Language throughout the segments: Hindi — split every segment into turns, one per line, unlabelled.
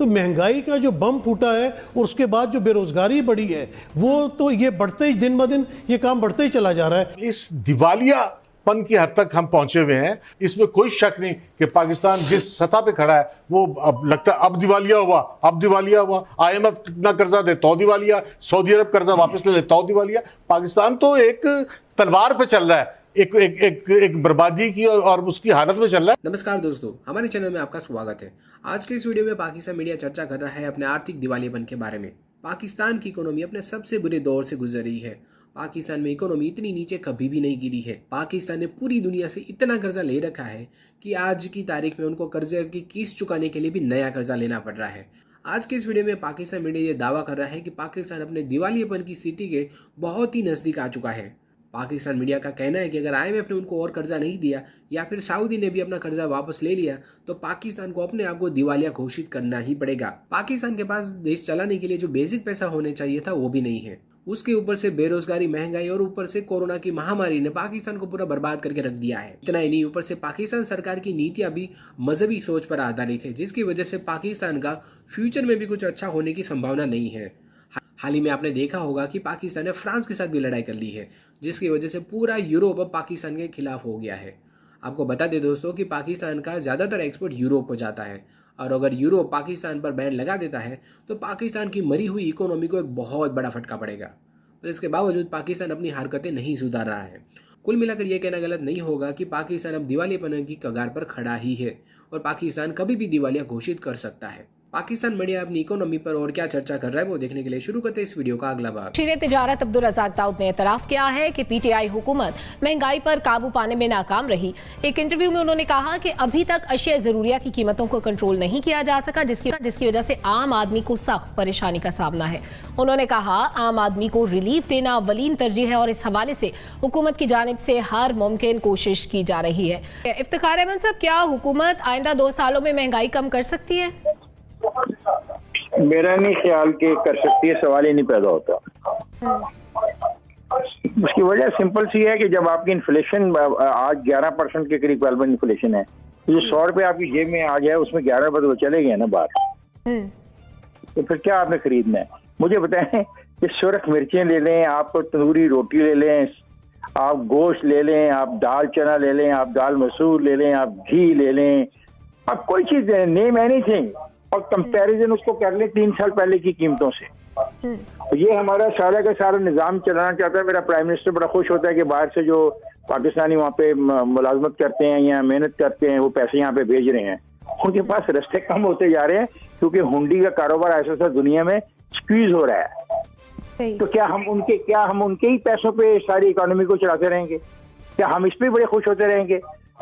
तो महंगाई का जो बम फूटा है और उसके बाद जो बेरोजगारी बढ़ी है वो तो ये बढ़ते ही दिन ब दिन ये काम बढ़ते ही चला जा रहा है।
इस दिवालियापन की हद तक हम पहुंचे हुए हैं, इसमें कोई शक नहीं कि पाकिस्तान जिस सतह पे खड़ा है वो अब लगता है अब दिवालिया हुआ। IMF कितना कर्जा दे तो दिवालिया, सऊदी अरब कर्जा वापस ले तो दिवालिया। पाकिस्तान तो एक तलवार पे चल रहा है, एक बर्बादी की और उसकी हालत में चल रहा है।
नमस्कार दोस्तों, हमारे चैनल में आपका स्वागत है। आज के इस वीडियो में पाकिस्तान मीडिया चर्चा कर रहा है अपने आर्थिक दिवालियापन के बारे में। पाकिस्तान की इकोनॉमी अपने सबसे बुरे दौर से गुजर रही है। पाकिस्तान में इकोनॉमी इतनी नीचे कभी भी नहीं गिरी है। पाकिस्तान ने पूरी दुनिया से इतना कर्जा ले रखा है कि आज की तारीख में उनको कर्जे की किस्त चुकाने के लिए भी नया कर्जा लेना पड़ रहा है। आज के इस वीडियो में पाकिस्तान मीडिया ये दावा कर रहा है कि पाकिस्तान अपने दिवालियापन की स्थिति के बहुत ही नजदीक आ चुका है। पाकिस्तान मीडिया का कहना है कि अगर IMF ने उनको और कर्जा नहीं दिया या फिर सऊदी ने भी अपना कर्जा वापस ले लिया तो पाकिस्तान को अपने आप को दिवालिया घोषित करना ही पड़ेगा। पाकिस्तान के पास देश चलाने के लिए जो बेसिक पैसा होने चाहिए था वो भी नहीं है। उसके ऊपर से बेरोजगारी, महंगाई और ऊपर से कोरोना की महामारी ने पाकिस्तान को पूरा बर्बाद करके रख दिया है। इतना ही नहीं, ऊपर से पाकिस्तान सरकार की नीतियां भी मजहबी सोच पर आधारित है, जिसकी वजह से पाकिस्तान का फ्यूचर में भी कुछ अच्छा होने की संभावना नहीं है। हाल ही में आपने देखा होगा कि पाकिस्तान ने फ्रांस के साथ भी लड़ाई कर ली है, जिसकी वजह से पूरा यूरोप अब पाकिस्तान के खिलाफ हो गया है। आपको बता दें दोस्तों कि पाकिस्तान का ज़्यादातर एक्सपोर्ट यूरोप को जाता है और अगर यूरोप पाकिस्तान पर बैन लगा देता है तो पाकिस्तान की मरी हुई इकोनॉमी को एक बहुत बड़ा फटका पड़ेगा। और इसके बावजूद पाकिस्तान अपनी हरकतें नहीं सुधार रहा है। कुल मिलाकर यह कहना गलत नहीं होगा कि पाकिस्तान अब दिवालियापन की कगार पर खड़ा ही है और पाकिस्तान कभी भी दिवालिया घोषित कर सकता है। पाकिस्तान मीडिया अपनी इकोनॉमी पर और क्या चर्चा कर रहा है वो देखने के लिए शुरू करते हैं इस वीडियो का अगला भाग।
वज़ीर तिजारत अब्दुल रज़ाक दाऊद ने एतराफ़ किया है कि PTI हुकूमत महंगाई पर काबू पाने में नाकाम रही। एक इंटरव्यू में उन्होंने कहा कि अभी तक अशिया ज़रूरिया की कीमतों को कंट्रोल नहीं किया जा सका, जिसकी वजह से आम आदमी को सख्त परेशानी का सामना है। उन्होंने कहा आम आदमी को रिलीफ देना अव्वलीन तरजीह है और इस हवाले से हुकूमत की जानिब से हर मुमकिन कोशिश की जा रही है। इफ्तिखार अहमद साहब, क्या हुकूमत आइंदा 2 सालों में महंगाई कम कर सकती है?
मेरा नहीं ख्याल कि कर सकती है, सवाल ही नहीं पैदा होता। उसकी वजह सिंपल सी है कि जब आपकी इन्फ्लेशन आज 11% के करीब वेलबन इन्फ्लेशन है, तो जो 100 रुपए आपकी जेब में आ जाए उसमें 11 रुपए तो चले गए ना बाहर। तो फिर क्या आपने खरीदना है? मुझे बताएं कि सुरख मिर्चें ले लें, आप तंदूरी रोटी ले लें, आप गोश्त ले लें, आप दाल चना ले लें, आप दाल मसूर ले लें, आप घी ले लें, आप कोई चीज नेम एनीथिंग और कंपैरिजन उसको कर ले 3 साल पहले की कीमतों से। ये हमारा सारा का सारा निजाम चलाना चाहता है। मेरा प्राइम मिनिस्टर बड़ा खुश होता है कि बाहर से जो पाकिस्तानी वहाँ पे मुलाजमत करते हैं या मेहनत करते हैं वो पैसे यहाँ पे भेज रहे हैं। उनके पास रास्ते कम होते जा रहे हैं क्योंकि हुंडी का कारोबार ऐसा सा दुनिया में स्क्वीज हो रहा है। तो क्या हम उनके ही पैसों पे सारी इकोनॉमी को चलाते रहेंगे? क्या हम इस पे बड़े खुश होते रहेंगे?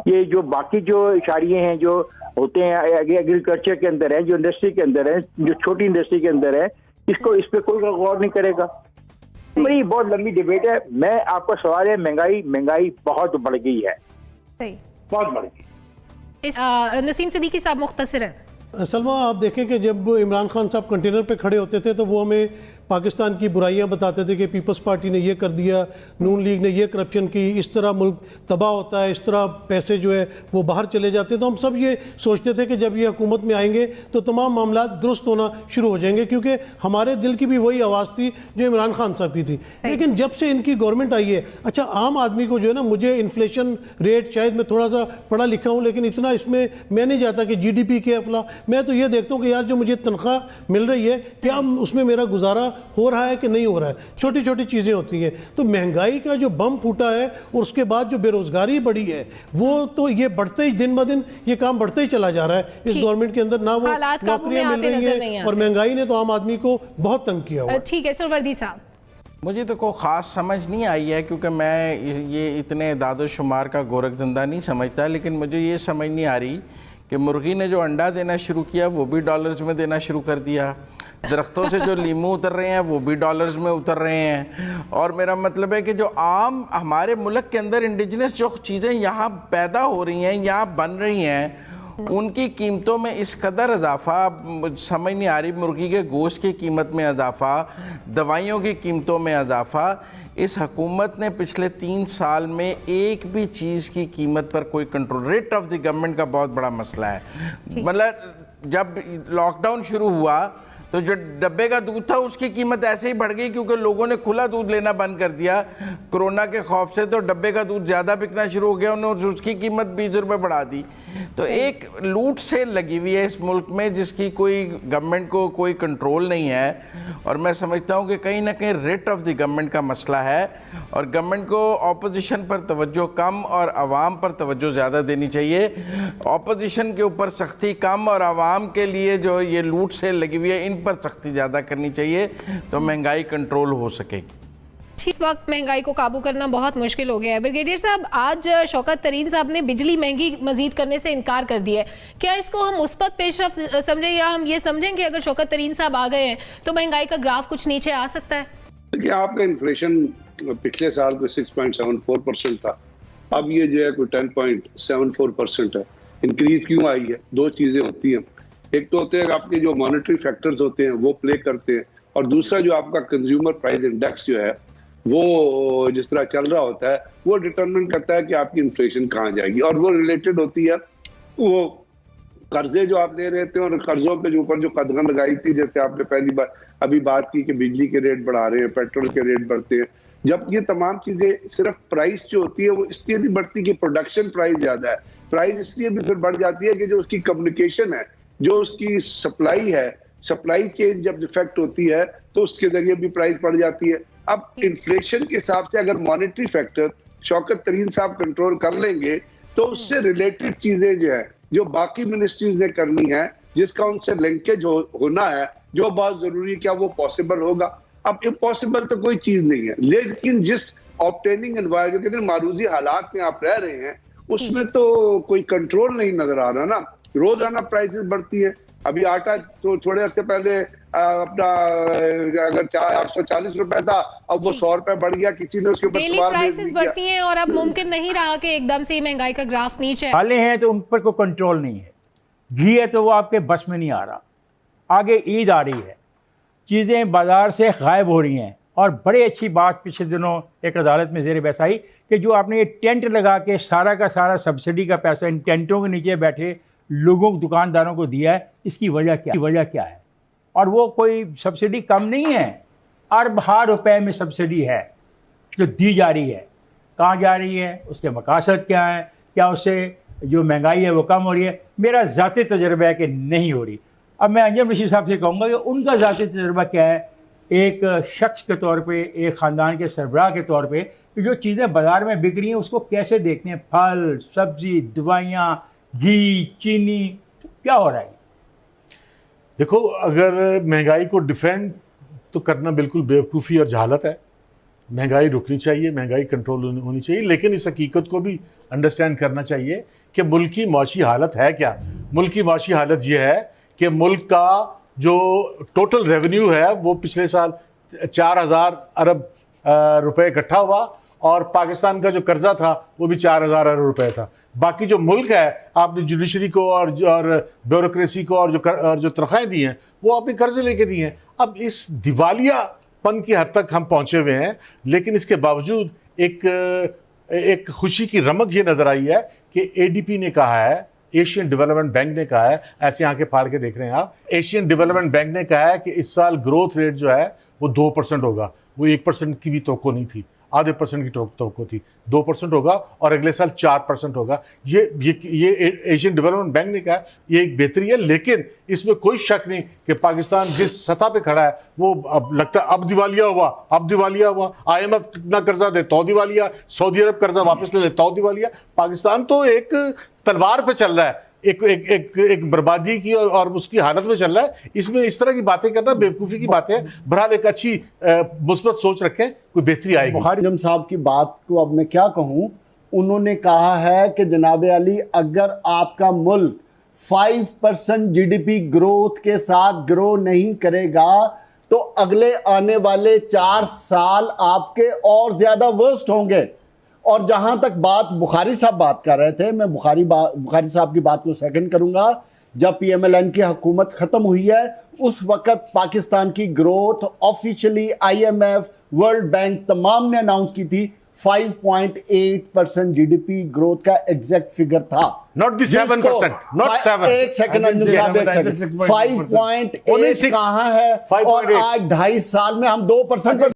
ये जो बाकी जो इशारे हैं जो होते हैं एग्रीकल्चर के अंदर है, जो इंडस्ट्री के अंदर है, जो छोटी इंडस्ट्री के अंदर है, इस पे कोई गौर नहीं करेगा। ये बहुत लंबी डिबेट है। मैं आपका सवाल है, महंगाई बहुत बढ़ गई है, बहुत बढ़ गई।
नसीम सिद्दीकी साहब मुख्तसरन।
सलमा, आप देखें कि जब इमरान खान साहब कंटेनर पे खड़े होते थे तो वो हमें पाकिस्तान की बुराइयां बताते थे कि पीपल्स पार्टी ने ये कर दिया, नून लीग ने ये करप्शन की, इस तरह मुल्क तबाह होता है, इस तरह पैसे जो है वो बाहर चले जाते हैं। तो हम सब ये सोचते थे कि जब ये हुकूमत में आएंगे तो तमाम मामला दुरुस्त होना शुरू हो जाएंगे, क्योंकि हमारे दिल की भी वही आवाज़ थी जो इमरान खान साहब की थी। लेकिन जब से इनकी गवर्नमेंट आई है, अच्छा आम आदमी को जो है ना, मुझे इन्फ्लेशन रेट, शायद मैं थोड़ा सा पढ़ा लिखा हूँ लेकिन इतना इसमें मैं नहीं जाता कि GDP के फला, मैं तो ये देखता हूँ कि यार जो मुझे तनख्वाह मिल रही है क्या उसमें मेरा गुजारा हो रहा है कि नहीं हो रहा है। छोटी छोटी चीज़ें होती हैं। तो महंगाई का जो बम फूटा है और उसके बाद जो बेरोजगारी बढ़ी है वो तो ये बढ़ते ही दिन ब दिन ये काम बढ़ते ही चला जा रहा है इस गवर्नमेंट के अंदर। ना वो नौकरियां मिल रही हैं और महंगाई ने तो आम आदमी को बहुत तंग किया हुआ है।
ठीक है सुरवर्दी साहब।
मुझे तो कोई ख़ास समझ नहीं आई है क्योंकि मैं ये इतने दादो शुमार का गोरख धंधा नहीं समझता, लेकिन मुझे ये समझ नहीं आ रही कि मुर्गी ने जो अंडा देना शुरू किया वो भी डॉलर्स में देना शुरू कर दिया, दरख्तों से जो लीमू उतर रहे हैं वो भी डॉलर्स में उतर रहे हैं। और मेरा मतलब है कि जो आम हमारे मुल्क के अंदर इंडिजिनस जो चीज़ें यहाँ पैदा हो रही हैं, यहाँ बन रही हैं, उनकी कीमतों में इस कदर इजाफा समझ नहीं आ रही। मुर्गी के गोश्त की कीमत में इजाफा, दवाइयों की कीमतों में इजाफा। इस हुकूमत ने पिछले 3 साल में एक भी चीज़ की कीमत पर कोई control, rate of the government का बहुत बड़ा मसला है। मतलब जब लॉकडाउन शुरू हुआ तो जो डब्बे का दूध था उसकी कीमत ऐसे ही बढ़ गई, क्योंकि लोगों ने खुला दूध लेना बंद कर दिया कोरोना के खौफ से, तो डब्बे का दूध ज़्यादा बिकना शुरू हो गया, उन्होंने उसकी कीमत 20 रुपये बढ़ा दी। तो एक लूट सेल लगी हुई है इस मुल्क में जिसकी कोई गवर्नमेंट को कोई कंट्रोल नहीं है, और मैं समझता हूँ कि कहीं ना कहीं रेट ऑफ द गवर्नमेंट का मसला है, और गवर्नमेंट को ऑपोजिशन पर तवज्जो कम और आवाम पर तवज्जो ज़्यादा देनी चाहिए। ऑपोजिशन के ऊपर सख्ती कम और आवाम के लिए जो ये लूट सेल लगी हुई है इन पर सख्ती ज़्यादा करनी चाहिए, तो महंगाई कंट्रोल हो सकेगी।
इस वक्त महंगाई को काबू करना बहुत मुश्किल हो गया है। ब्रिगेडियर साहब, आज शौकत तरीन साहब ने बिजली महंगी मजीद करने से इनकार कर दिया है। क्या इसको हम मुस्बत पेशरफ समझें या हम ये समझें कि अगर शौकत तरीन साहब आ गए हैं तो महंगाई का ग्राफ कुछ नीचे आ सकता है?
देखिए, आपका इन्फ्लेशन पिछले साल को 6.74% था, अब ये जो है कोई 10.74% है। इंक्रीज क्यों आई है? दो चीजें होती हैं, एक तो होते हैं आपके जो मॉनेटरी फैक्टर्स होते हैं वो प्ले करते हैं, और दूसरा जो आपका कंज्यूमर प्राइस इंडेक्स जो है वो जिस तरह चल रहा होता है वो डिटरमिन करता है कि आपकी इन्फ्लेशन कहाँ जाएगी, और वो रिलेटेड होती है वो कर्जे जो आप ले रहे थे और कर्जों पे जो ऊपर जो कदम लगाई थी, जैसे आपने पहली बार अभी बात की कि बिजली के रेट बढ़ा रहे हैं, पेट्रोल के रेट बढ़ते हैं, जब ये तमाम चीजें सिर्फ प्राइस जो होती है वो इसलिए नहीं बढ़ती कि प्रोडक्शन प्राइस ज्यादा है, प्राइस इसलिए भी फिर बढ़ जाती है कि जो उसकी कम्युनिकेशन है, जो उसकी सप्लाई है, सप्लाई चेन जब डिफेक्ट होती है तो उसके जरिए भी प्राइस बढ़ जाती है। अब इन्फ्लेशन के हिसाब से अगर मॉनेटरी फैक्टर शौकत तरीन साहब कंट्रोल कर लेंगे तो उससे रिलेटेड चीजें जो है जो बाकी मिनिस्ट्रीज ने करनी है, जिसका उनसे लिंकेज होना है, जो बहुत जरूरी है, क्या वो पॉसिबल होगा? अब इम्पॉसिबल तो कोई चीज नहीं है, लेकिन जिस ऑब्टेनिंग एनवायरमेंट कहते हैं मारूजी हालात में आप रह रहे हैं उसमें तो कोई कंट्रोल नहीं नजर आ रहा ना। रोजाना प्राइसेस बढ़ती है। अभी आटा तो थोड़े अर्से पहले अपना अगर 840 रुपए था, अब वो 100 रुपए बढ़ गया, किसी ने उसके ऊपर सवाल
प्राइसेस बढ़ती हैं और अब मुमकिन नहीं रहा कि एकदम से महंगाई का ग्राफ नीचे
दालें हैं तो उन पर कोई कंट्रोल नहीं है, घी है तो वो आपके बस में नहीं आ रहा, आगे ईद आ रही है, चीज़ें बाजार से गायब हो रही हैं। और बड़ी अच्छी बात पिछले दिनों एक अदालत में ज़ेर बहस आई कि जो आपने ये टेंट लगा के सारा का सारा सब्सिडी का पैसा इन टेंटों के नीचे बैठे लोगों दुकानदारों को दिया है, इसकी वजह क्या है? और वो कोई सब्सिडी कम नहीं है, अरबों रुपए में सब्सिडी है जो दी जा रही है। कहाँ जा रही है, उसके मकासद क्या हैं, क्या उससे जो महंगाई है वो कम हो रही है? मेरा ज़ाती तजर्बा है कि नहीं हो रही। अब मैं अंजम रशीद साहब से कहूँगा कि उनका ज़ाती तजर्बा क्या है, एक शख्स के तौर पे, एक ख़ानदान के सरबराह के तौर पे, कि जो चीज़ें बाज़ार में बिक रही हैं उसको कैसे देखते हैं? फल, सब्ज़ी, दवाइयाँ, घी, चीनी, क्या हो रहा है?
देखो, अगर महंगाई को डिफेंड तो करना बिल्कुल बेवकूफ़ी और जहालत है। महंगाई रुकनी चाहिए, महंगाई कंट्रोल होनी चाहिए, लेकिन इस हकीकत को भी अंडरस्टैंड करना चाहिए कि मुल्क की मौशी हालत है क्या। मुल्क की मौशी हालत ये है कि मुल्क का जो टोटल रेवेन्यू है वो पिछले साल 4000 अरब रुपए इकट्ठा हुआ, और पाकिस्तान का जो कर्जा था वो भी 4000 अरब रुपए था। बाकी जो मुल्क है, आपने जुडिशरी को और ब्यूरोक्रेसी को और जो तनख्वाहें दी हैं वो आपने कर्जे लेके दी हैं। अब इस दिवालियापन की हद तक हम पहुंचे हुए हैं, लेकिन इसके बावजूद एक खुशी की रमक ये नजर आई है कि एडीपी ने कहा है, एशियन डेवलपमेंट बैंक ने कहा है, ऐसे आंखें फाड़ के देख रहे हैं आप, एशियन डेवलपमेंट बैंक ने कहा है कि इस साल ग्रोथ रेट जो है वो 2% होगा। वो 1% की भी तवक्को नहीं थी, आधे % की तवक्को थी, 2% होगा, और अगले साल 4% होगा। ये एशियन डेवलपमेंट बैंक ने कहा, ये एक बेहतरी है, लेकिन इसमें कोई शक नहीं कि पाकिस्तान जिस सतह पे खड़ा है वो अब लगता है अब दिवालिया हुआ। IMF कितना कर्जा दे तो दिवालिया, सऊदी अरब कर्जा वापस ले तो दिवालिया। पाकिस्तान तो एक तलवार पे चल रहा है, एक बर्बादी की और उसकी हालत में चल रहा है। इसमें इस तरह की बातें करना बेवकूफ़ी की बात है। बहरहाल एक अच्छी मुस्बत सोच रखें, कोई बेहतरी आएगी।
बुखारी आजम साहब की बात को अब मैं क्या कहूँ, उन्होंने कहा है कि जनाब अली, अगर आपका मुल्क 5% GDP ग्रोथ के साथ ग्रो नहीं करेगा तो अगले आने वाले 4 साल आपके और ज्यादा वर्स्ट होंगे। और जहां तक बात बुखारी साहब बात कर रहे थे, मैं बुखारी साहब की बात को सेकंड करूंगा। जब PMLN की हुकूमत खत्म हुई है उस वक्त पाकिस्तान की growth officially IMF, world bank तमाम ने अनाउंस की थी 5.8% जीडीपी ग्रोथ का एग्जैक्ट फिगर था।
Not the 7%, not 7.
एक सेकंड अंजुम साहब, एक सेकंड, 5.8 कहाँ है और आज 2.5 साल में हम 2% पर